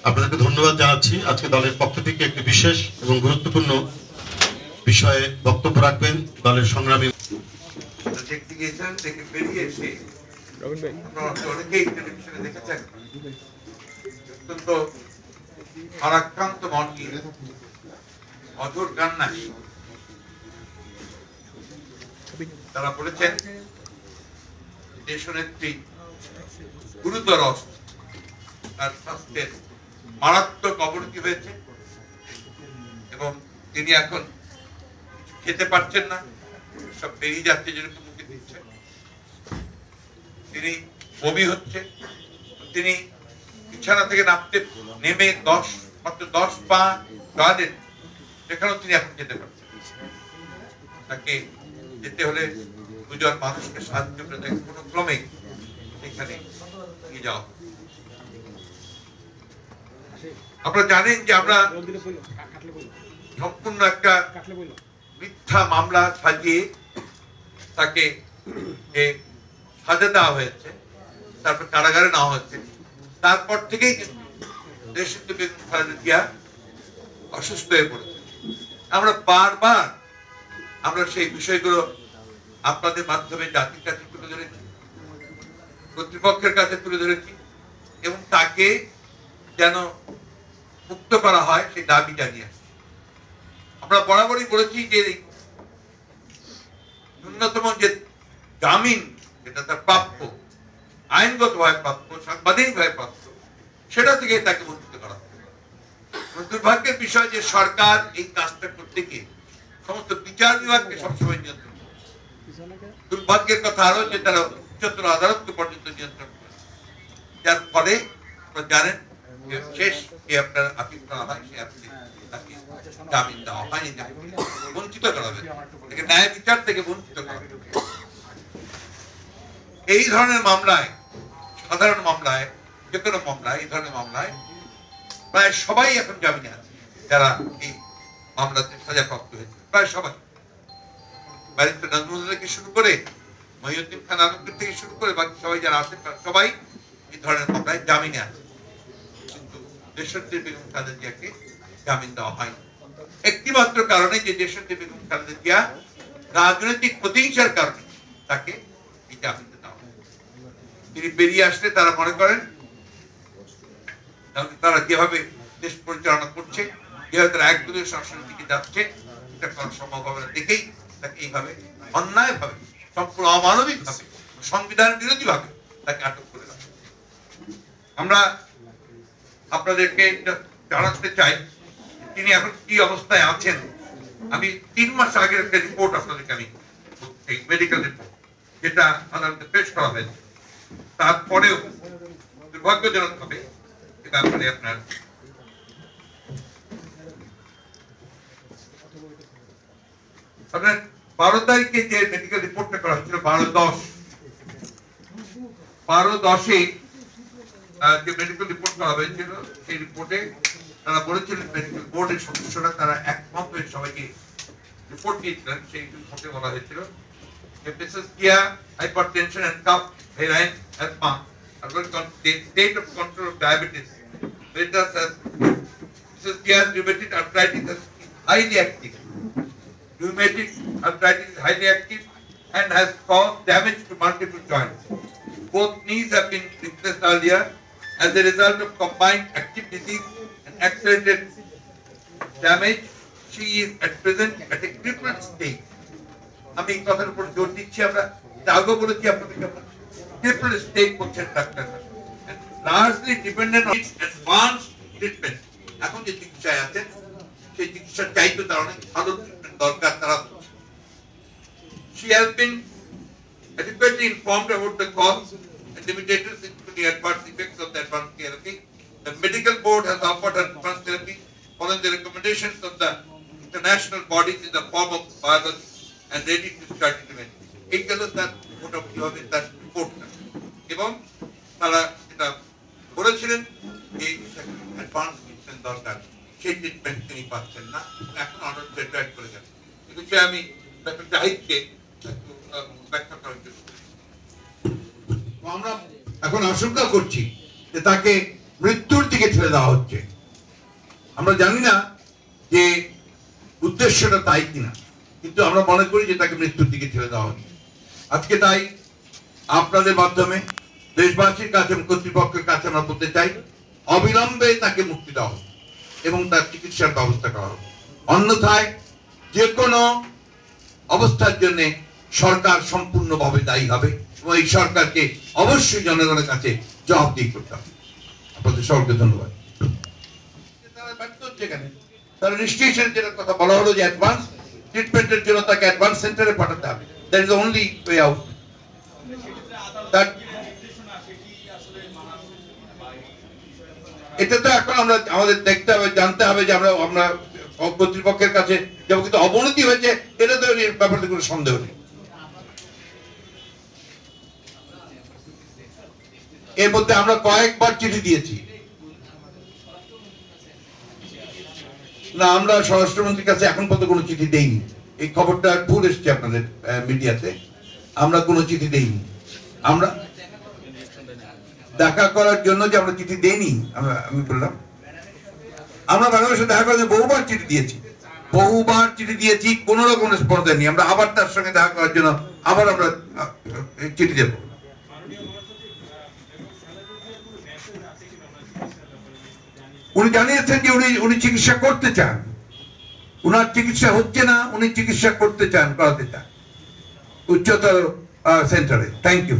আপনাদেরকে ধন্যবাদ জানাচ্ছি। আজকে দলের পক্ষ থেকে একটি বিশেষ এবং গুরুত্বপূর্ণ বিষয়ে বক্তব্য রাখবেন দলের সংগ্রামী দেখতে গিয়েছেন, দেখে বেরিয়ে এসে অনেকেই টেলিভিশনে দেখেছেন অত্যন্ত ভারাক্রান্ত মন নিয়ে অঝোর কান্নায় তারা বলেছেন দেশনেত্রী গুরুতর তার স্বাস্থ্যের মারাত্মক অবনতি হয়েছে এবং তিনি এখন খেতে পারছেন না, সব বেরিয়ে যাচ্ছে যেরকম মুখে দিচ্ছে, তিনি বমি হচ্ছে, তিনি বিছানা থেকে নামতে নেমে মাত্র 10 পা টয়লেট, সেখানেও তিনি এখন যেতে পারছেন। তাকে যেতে হলে দুজন মানুষকে সাহায্য করে তাকে কোনো ক্রমে সেখানে নিয়ে যাওয়া। আপনারা জানেন যে আমরা সম্পূর্ণ একটা মিথ্যা মামলা সাজিয়ে তাকে সাজা দেওয়া হয়েছে, তারপর কারাগারে নেওয়া হয়েছে। তারপর থেকেই কিন্তু দেশনেত্রী বেগম খালেদা জিয়া অসুস্থ হয়ে পড়েছে। আমরা বারবার সেই বিষয়গুলো আপনাদের মাধ্যমে জাতির কাছে তুলে ধরেছি, কর্তৃপক্ষের কাছে তুলে ধরেছি এবং তাকে যেন মুক্ত করা হয় সেই দাবি জানিয়ে আসছি। আমরা বরাবরই বলেছি যে ন্যূনতম যে জামিন, যেটা তার প্রাপ্য, আইনগতভাবে প্রাপ্য, সাংবিধানিকভাবে প্রাপ্য, সেটা থেকে তাকে বঞ্চিত করা হবে। দুর্ভাগ্যের বিষয় যে সরকার এই কাজটা করতে গিয়ে সমস্ত বিচার বিভাগকে সবসময় নিয়ন্ত্রণ করে। দুর্ভাগ্যের কথা আরো যে তারা উচ্চতর আদালতকে পর্যন্ত নিয়ন্ত্রণ করে, যার ফলে আপনারা জানেন শেষ আপনার আপিল করা হয়, সে আপিলে তাকে জামিন দেওয়া হয়নি, বঞ্চিত করা হবে, ন্যায় বিচার থেকে বঞ্চিত করা হবে। এই ধরনের মামলায়, সাধারণ মামলায়, যে কোনো মামলায়, এই ধরনের মামলায় প্রায় সবাই এখন জামিনে আছে, যারা এই মামলাতে সাজাপ্রাপ্ত হয়েছে, প্রায় সবাই, ব্যারিস্টার নাজমুল থেকে শুরু করে মহিউদ্দিন খান আলমগীর থেকে শুরু করে বাকি সবাই যারা আছে সবাই এই ধরনের মামলায় জামিনে আছে। কিন্তু দেশনেত্রী বেগম খালেদা জিয়াকে জামিন দেওয়া হয়নি একটি মাত্র কারণে, যে দেশনেত্রী বেগম খালেদা জিয়া রাজনৈতিক প্রতিহিংসার কারণে তাকে এই জামিন দেওয়া হয়। তিনি বেরিয়ে আসলে তারা মনে করেন তারা যেভাবে দেশ পরিচালনা করছে, যেভাবে তারা একদলীয় শাসনের দিকে যাচ্ছে, এটা করার সম্ভব হবে না দেখেই তাকে এইভাবে অন্যায় ভাবে, সম্পূর্ণ অমানবিক ভাবে, সংবিধান বিরোধী ভাবে তাকে আটক করে রাখে। আমরা আপনাদেরকে জানাতে চাই তিনি এখন কি অবস্থায় আছেন। আমি 3 মাস আগের একটা রিপোর্ট আপনাদেরকে আমি মেডিকেল রিপোর্ট, যেটা আদালতে পেশ করা হয়েছে, তারপরেও দুর্ভাগ্যজনক ভাবে ব্যাপারে আপনার আপনার 12 তারিখে যে মেডিকেল রিপোর্টটা করা হয়েছিল, 12/10 যে মেডিকেল রিপোর্ট করা হয়েছিল, সেই রিপোর্টে তারা বলেছিলেন, মেডিকেল বোর্ডের সদস্যরা তারা একমত হয়ে সবাইকে রিপোর্ট দিয়েছিলেন। সেই রিপোর্টে বলা হয়েছিল যে Mrs Zia hypertension and cough, heroin, asthma, the state of control of diabetes, Veritas as Mrs. Jia's rheumatic arthritis is highly active. Rheumatic arthritis is highly active and has caused damage to multiple joints. Both knees have been replaced earlier as a result of combined active disease and accelerated damage. She is at present at a critical stage. আমি এই কথার উপর জোর দিচ্ছি, আমরা আগেও বলেছি আপনাদেরকে, ক্রিটিক্যাল স্টেজ বলছেন doctor, largely dependent on advance treatment. এখন যে চিকিৎসায় আছেন সেই চিকিৎসার চাইতে তার অনেক ভালো ট্রিটমেন্ট দরকার। তারা she has been adequately informed about the cause and limitations including adverse effects of the advanced therapy. The medical board has offered her advanced therapy following the recommendations of the international bodies in the form of biology and ready to start treatment. এই গেল তার মোটামুটি ভাবে তার রিপোর্টটা, এবং তারা যেটা বলেছিলেন এই অ্যাডভান্স ট্রিটমেন্ট দরকার, সেই ট্রিটমেন্ট তিনি পাচ্ছেন না, এখন অনেক ডেট্রয়েট করে গেছেন। এই বিষয়ে আমি ডক্টর জাহিদকে একটু ব্যাখ্যা করার জন্য, আমরা এখন আশঙ্কা করছি যে তাকে মৃত্যুর দিকে ঠেলে দেওয়া হচ্ছে। আমরা জানি না যে উদ্দেশ্যটা তাই কিনা, কিন্তু আমরা মনে করি যে তাকে মৃত্যুর দিকে ঠেলে দেওয়া হচ্ছে। আজকে তাই আপনাদের মাধ্যমে দেশবাসীর কাছে এবং কর্তৃপক্ষের কাছে আমরা বলতে চাই, অবিলম্বে তাকে মুক্তি দেওয়া হোক এবং তার চিকিৎসার ব্যবস্থা করা হোক। অন্যথায় যে কোনো অবস্থার জন্য সরকার সম্পূর্ণভাবে দায়ী হবে এবং এই সরকারকে অবশ্যই জনগণের কাছে জবাবদিহি করতে হবে। আপনাদের সকলকে ধন্যবাদ। তারা ব্যর্থ হচ্ছে কেন? তারা নিশ্চয়ই যেটা কথা বলা হলো যে অ্যাডভান্স ট্রিটমেন্টের জন্য তাকে অ্যাডভান্স সেন্টারে পাঠাতে হবে। That is only way out. এটা তো এখন আমরা আমাদের দেখতে হবে, জানতে হবে যে আমরা কর্তৃপক্ষের কাছে যেমন কিন্তু অবনতি হয়েছে, এটা তো এর ব্যাপারে কোনো সন্দেহ নেই। এর মধ্যে আমরা কয়েকবার চিঠি দিয়েছি। না, আমরা স্বরাষ্ট্রমন্ত্রীর কাছে এখন পর্যন্ত কোনো চিঠি দেইনি। এই খবরটা ভুল এসছে আপনাদের মিডিয়াতে। আমরা কোনো চিঠি দেইনি। আমরা দেখা করার জন্য যে আমরা চিঠি দেইনি, আমি বললাম আমরা বাংলাদেশে দেখা করার জন্য বহুবার চিঠি দিয়েছি, কোন রকম রেসপন্স দেয়নি। আমরা আবার তার সঙ্গে দেখা করার জন্য আবার আমরা চিঠি দেব। উনি জানিয়েছেন যে উনি চিকিৎসা করতে চান, উনার চিকিৎসা হচ্ছে না, উনি চিকিৎসা করতে চান, করাতে চান উচ্চতর সেন্টারে। Thank you.